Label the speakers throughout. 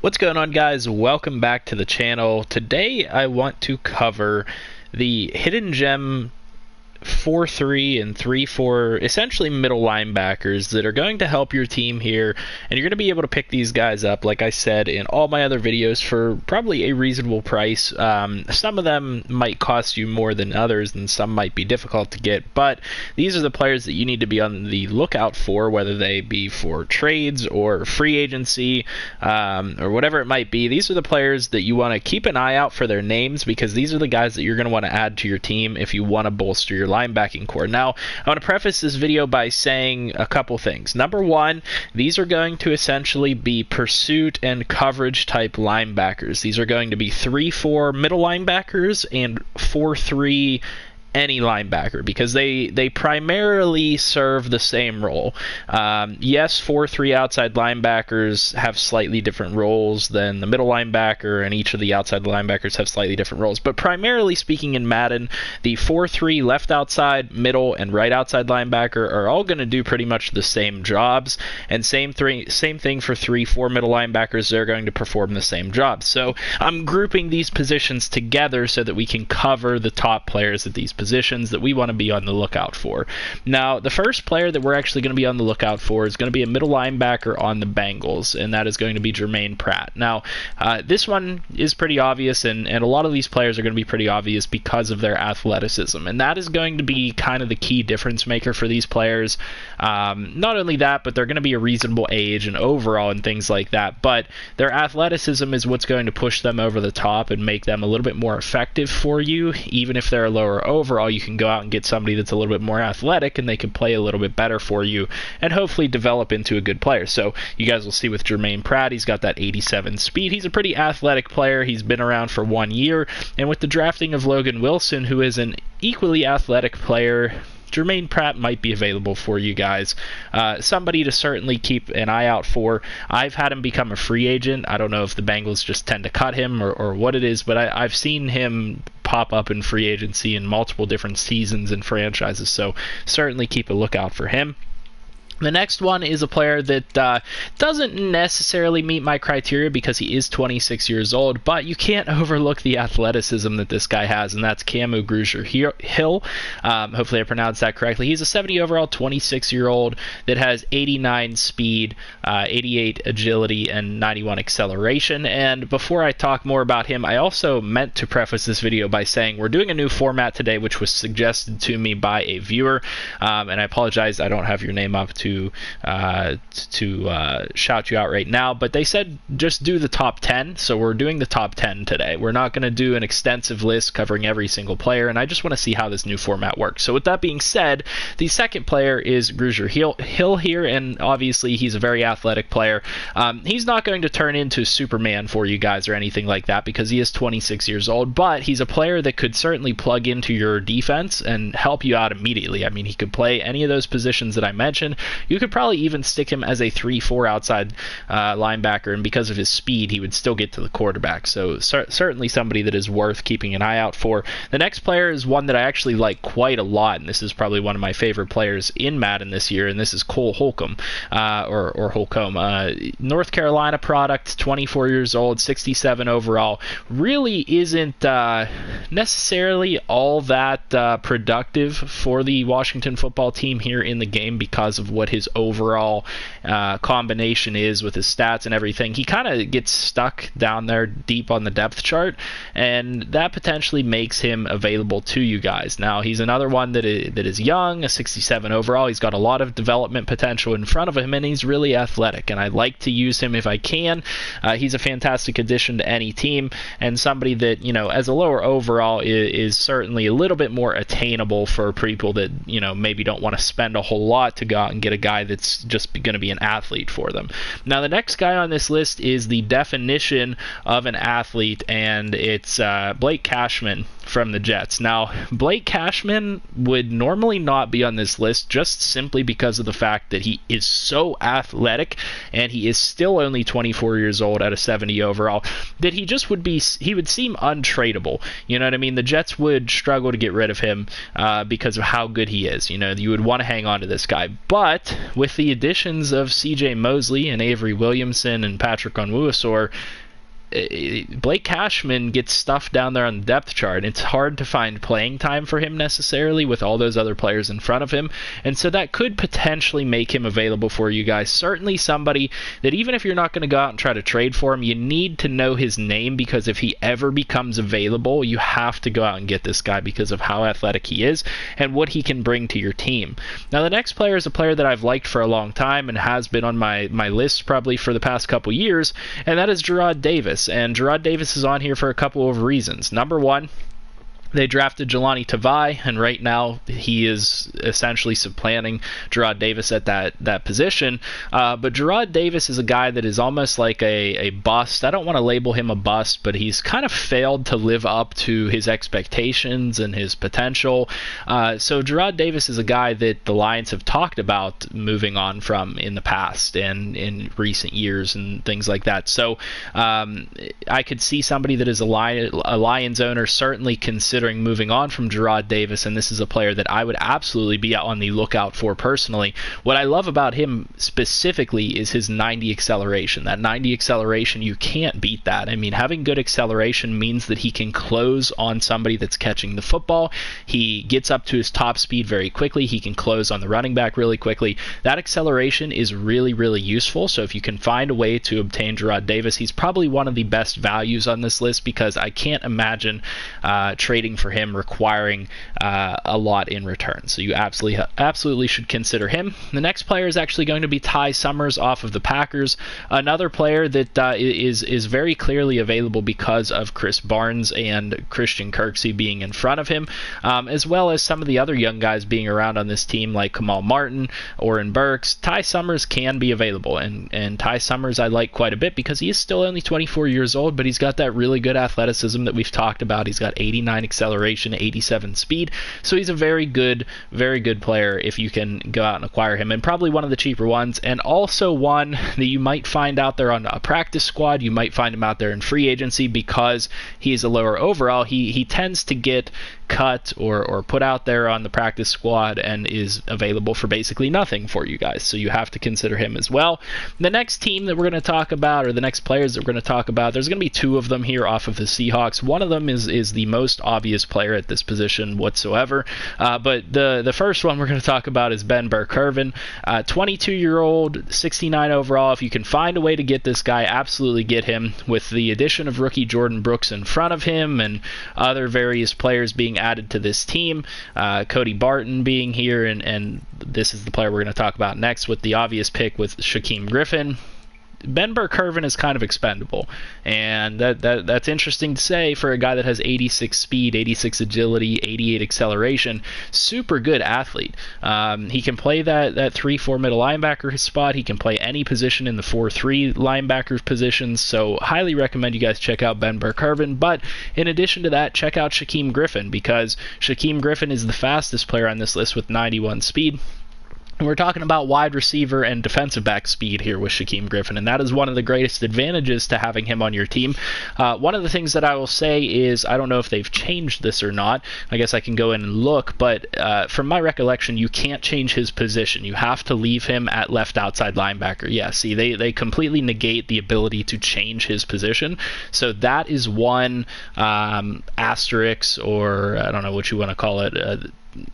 Speaker 1: What's going on, guys? Welcome back to the channel. Today I want to cover the hidden gem 4-3 and 3-4 essentially middle linebackers that are going to help your team here, and you're going to be able to pick these guys up, like I said in all my other videos, for probably a reasonable price. Some of them might cost you more than others, and some might be difficult to get, but these are the players that you need to be on the lookout for, whether they be for trades or free agency or whatever it might be. These are the players that you want to keep an eye out for their names, because these are the guys that you're going to want to add to your team if you want to bolster your linebacking core. Now, I want to preface this video by saying a couple things. Number one, these are going to essentially be pursuit and coverage type linebackers. These are going to be 3-4 middle linebackers and 4-3 any linebacker, because they primarily serve the same role. Yes, 4-3 outside linebackers have slightly different roles than the middle linebacker, and each of the outside linebackers have slightly different roles. But primarily speaking, in Madden, the 4-3 left outside, middle, and right outside linebacker are all going to do pretty much the same jobs, and same thing for 3-4 middle linebackers. They're going to perform the same jobs. So I'm grouping these positions together so that we can cover the top players at these positions that we want to be on the lookout for. Now, the first player that we're actually going to be on the lookout for is going to be a middle linebacker on the Bengals, and that is going to be Germaine Pratt. Now, this one is pretty obvious, and a lot of these players are going to be pretty obvious because of their athleticism, and that is going to be kind of the key difference maker for these players. Not only that, but they're going to be a reasonable age and overall and things like that, but their athleticism is what's going to push them over the top and make them a little bit more effective for you. Even if they're a lower overall, you can go out and get somebody that's a little bit more athletic, and they can play a little bit better for you and hopefully develop into a good player. So you guys will see with Germaine Pratt, he's got that 87 speed. He's a pretty athletic player. He's been around for 1 year, and with the drafting of Logan Wilson, who is an equally athletic player, Germaine Pratt might be available for you guys. Somebody to certainly keep an eye out for. I've had him become a free agent. I don't know if the Bengals just tend to cut him or what it is, but I've seen him pop up in free agency in multiple different seasons and franchises, so certainly keep a lookout for him. The next one is a player that doesn't necessarily meet my criteria because he is 26 years old, but you can't overlook the athleticism that this guy has, and that's Griffin-Hill. Hopefully I pronounced that correctly. He's a 70 overall, 26-year-old that has 89 speed, 88 agility, and 91 acceleration. And before I talk more about him, I also meant to preface this video by saying we're doing a new format today, which was suggested to me by a viewer, and I apologize I don't have your name up to shout you out right now, but they said just do the top 10, so we're doing the top 10 today. We're not going to do an extensive list covering every single player, and I just want to see how this new format works. So with that being said, the second player is Griffin-Hill here, and obviously he's a very athletic player. He's not going to turn into Superman for you guys or anything like that because he is 26 years old, but he's a player that could certainly plug into your defense and help you out immediately. I mean, he could play any of those positions that I mentioned. You could probably even stick him as a 3-4 outside linebacker, and because of his speed, he would still get to the quarterback. So certainly somebody that is worth keeping an eye out for. The next player is one that I actually like quite a lot, and this is probably one of my favorite players in Madden this year, and this is Holcomb, or Holcomb. North Carolina product, 24 years old, 67 overall. Really isn't necessarily all that productive for the Washington football team here in the game because of what his overall combination is with his stats and everything. He kind of gets stuck down there deep on the depth chart, and that potentially makes him available to you guys. Now, he's another one that is young, a 67 overall. He's got a lot of development potential in front of him, and he's really athletic, and I like to use him if I can. He's a fantastic addition to any team, and somebody that, you know, as a lower overall is certainly a little bit more attainable for people that, you know, maybe don't want to spend a whole lot to go out and get a guy that's just going to be an athlete for them. Now, the next guy on this list is the definition of an athlete, and it's Blake Cashman from the Jets. Now, Blake Cashman would normally not be on this list just simply because of the fact that he is so athletic and he is still only 24 years old at a 70 overall, that he would seem untradeable. You know what I mean? The Jets would struggle to get rid of him because of how good he is. You know, you would want to hang on to this guy. But with the additions of CJ Mosley and Avery Williamson and Patrick Onwuasor, Blake Cashman gets stuff down there on the depth chart. It's hard to find playing time for him necessarily with all those other players in front of him, and so that could potentially make him available for you guys. Certainly somebody that even if you're not going to go out and try to trade for him, you need to know his name, because if he ever becomes available, you have to go out and get this guy because of how athletic he is and what he can bring to your team. Now, the next player is a player that I've liked for a long time and has been on my list probably for the past couple years, and that is Jarrad Davis. And Jarrad Davis is on here for a couple of reasons. Number one, they drafted Jelani Tavai, and right now he is essentially supplanting Jarrad Davis at that position. But Jarrad Davis is a guy that is almost like a bust. I don't want to label him a bust, but he's kind of failed to live up to his expectations and his potential. So Jarrad Davis is a guy that the Lions have talked about moving on from in the past and in recent years and things like that. So I could see somebody that is a Lions owner certainly considering moving on from Jarrad Davis, and this is a player that I would absolutely be on the lookout for personally. What I love about him specifically is his 90 acceleration. That 90 acceleration, you can't beat that. I mean, having good acceleration means that he can close on somebody that's catching the football. He gets up to his top speed very quickly. He can close on the running back really quickly. That acceleration is really, really useful. So if you can find a way to obtain Jarrad Davis, he's probably one of the best values on this list, because I can't imagine trading for him requiring a lot in return. So you absolutely should consider him. The next player is actually going to be Tai Summers off of the Packers, another player that is very clearly available because of Chris Barnes and Christian Kirksey being in front of him, as well as some of the other young guys being around on this team like Kamal Martin, Oren Burks. Tai Summers can be available, and Tai Summers I like quite a bit because he is still only 24 years old, but he's got that really good athleticism that we've talked about. He's got 89 acceleration, 87 speed, so he's a very good player if you can go out and acquire him, and probably one of the cheaper ones, and also one that you might find out there on a practice squad. You might find him out there in free agency because he's a lower overall. He tends to get cut or put out there on the practice squad and is available for basically nothing for you guys, so you have to consider him as well. The next team that we're going to talk about, or the next players that we're going to talk about, there's going to be two of them here off of the Seahawks. One of them is the most obvious player at this position whatsoever, but the first one we're going to talk about is Ben Burr-Kirven, 22-year-old, 69 overall. If you can find a way to get this guy, absolutely get him. With the addition of rookie Jordan Brooks in front of him and other various players being added to this team, Cody Barton being here, and this is the player we're going to talk about next with the obvious pick with Shaquem Griffin. Ben Burr-Kirven is kind of expendable, and that's interesting to say for a guy that has 86 speed, 86 agility, 88 acceleration. Super good athlete. He can play that 3-4 middle linebacker spot. He can play any position in the 4-3 linebacker positions, so highly recommend you guys check out Ben Burr-Kirven. But in addition to that, check out Shaquem Griffin, because Shaquem Griffin is the fastest player on this list with 91 speed. We're talking about wide receiver and defensive back speed here with Shaquem Griffin, and that is one of the greatest advantages to having him on your team. One of the things that I will say is, I don't know if they've changed this or not. I guess I can go in and look, but from my recollection, you can't change his position. You have to leave him at left outside linebacker. Yeah, see, they completely negate the ability to change his position. So that is one asterisk, or I don't know what you want to call it,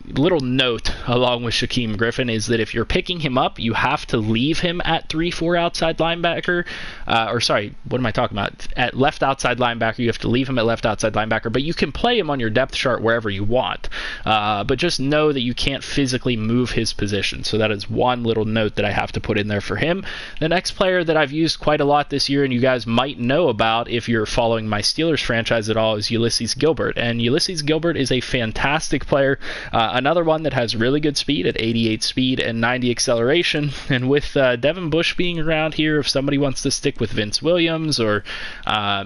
Speaker 1: little note along with Shaquem Griffin, is that if you're picking him up, you have to leave him at 3-4 outside linebacker, at left outside linebacker. You have to leave him at left outside linebacker, but you can play him on your depth chart wherever you want, but just know that you can't physically move his position. So that is one little note that I have to put in there for him. The next player that I've used quite a lot this year, and you guys might know about if you're following my Steelers franchise at all, is Ulysses Gilbert, and Ulysses Gilbert is a fantastic player. Another one that has really good speed at 88 speed and 90 acceleration. And with Devin Bush being around here, if somebody wants to stick with Vince Williams or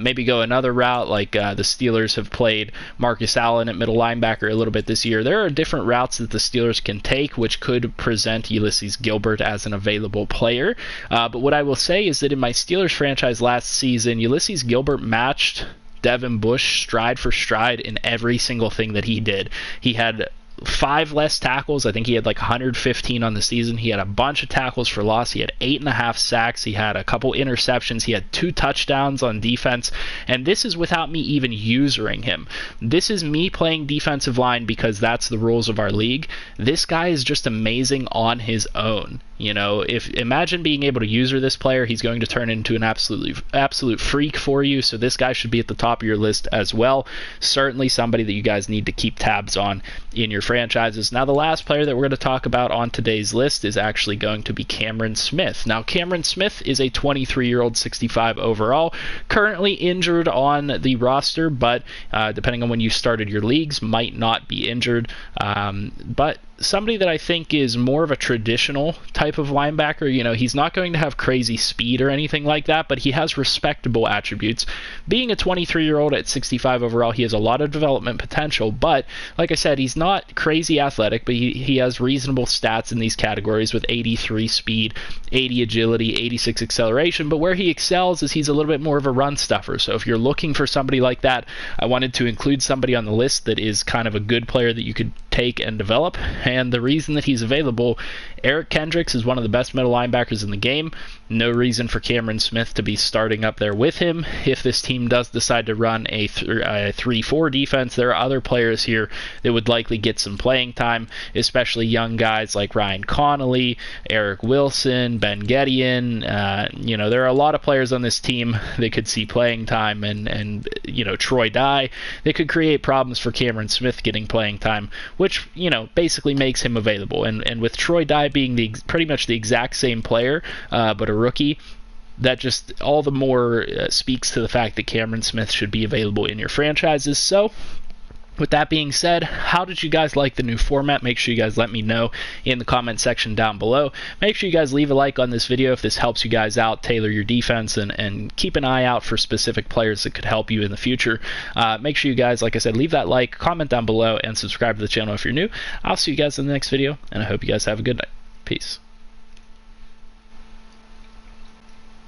Speaker 1: maybe go another route, like the Steelers have played Marcus Allen at middle linebacker a little bit this year, there are different routes that the Steelers can take which could present Ulysses Gilbert as an available player. But what I will say is that in my Steelers franchise last season, Ulysses Gilbert matched Devin Bush stride for stride in every single thing that he did. He had 5 less tackles. I think he had like 115 on the season. He had a bunch of tackles for loss. He had 8.5 sacks. He had a couple interceptions. He had 2 touchdowns on defense. And this is without me even using him. This is me playing defensive line because that's the rules of our league. This guy is just amazing on his own. You know, imagine being able to user this player. He's going to turn into an absolute freak for you. So this guy should be at the top of your list as well. Certainly somebody that you guys need to keep tabs on in your franchises. Now, the last player that we're going to talk about on today's list is actually going to be Cameron Smith. Now, Cameron Smith is a 23-year-old, 65 overall, currently injured on the roster, but depending on when you started your leagues, might not be injured. But somebody that I think is more of a traditional type of linebacker. You know, he's not going to have crazy speed or anything like that, but he has respectable attributes. Being a 23-year-old at 65 overall, he has a lot of development potential, but like I said, he's not crazy athletic, but he has reasonable stats in these categories with 83 speed, 80 agility, 86 acceleration, but where he excels is he's a little bit more of a run stuffer. So if you're looking for somebody like that, I wanted to include somebody on the list that is kind of a good player that you could take and develop. And the reason that he's available, Eric Kendricks is one of the best middle linebackers in the game. No reason for Cameron Smith to be starting up there with him. If this team does decide to run a 3-4 defense, there are other players here that would likely get some playing time, especially young guys like Ryan Connolly, Eric Wilson, Ben Gedeon. You know, there are a lot of players on this team that could see playing time, and you know, Troy Dye. They could create problems for Cameron Smith getting playing time, which, you know, basically makes him available. And with Troy Dye being pretty much the exact same player, but a rookie, that just all the more speaks to the fact that Cameron Smith should be available in your franchises. So with that being said, how did you guys like the new format? Make sure you guys let me know in the comment section down below. Make sure you guys leave a like on this video if this helps you guys out, tailor your defense, and keep an eye out for specific players that could help you in the future. Make sure you guys, like I said, leave that like, comment down below, and subscribe to the channel if you're new. I'll see you guys in the next video, and I hope you guys have a good night. Peace.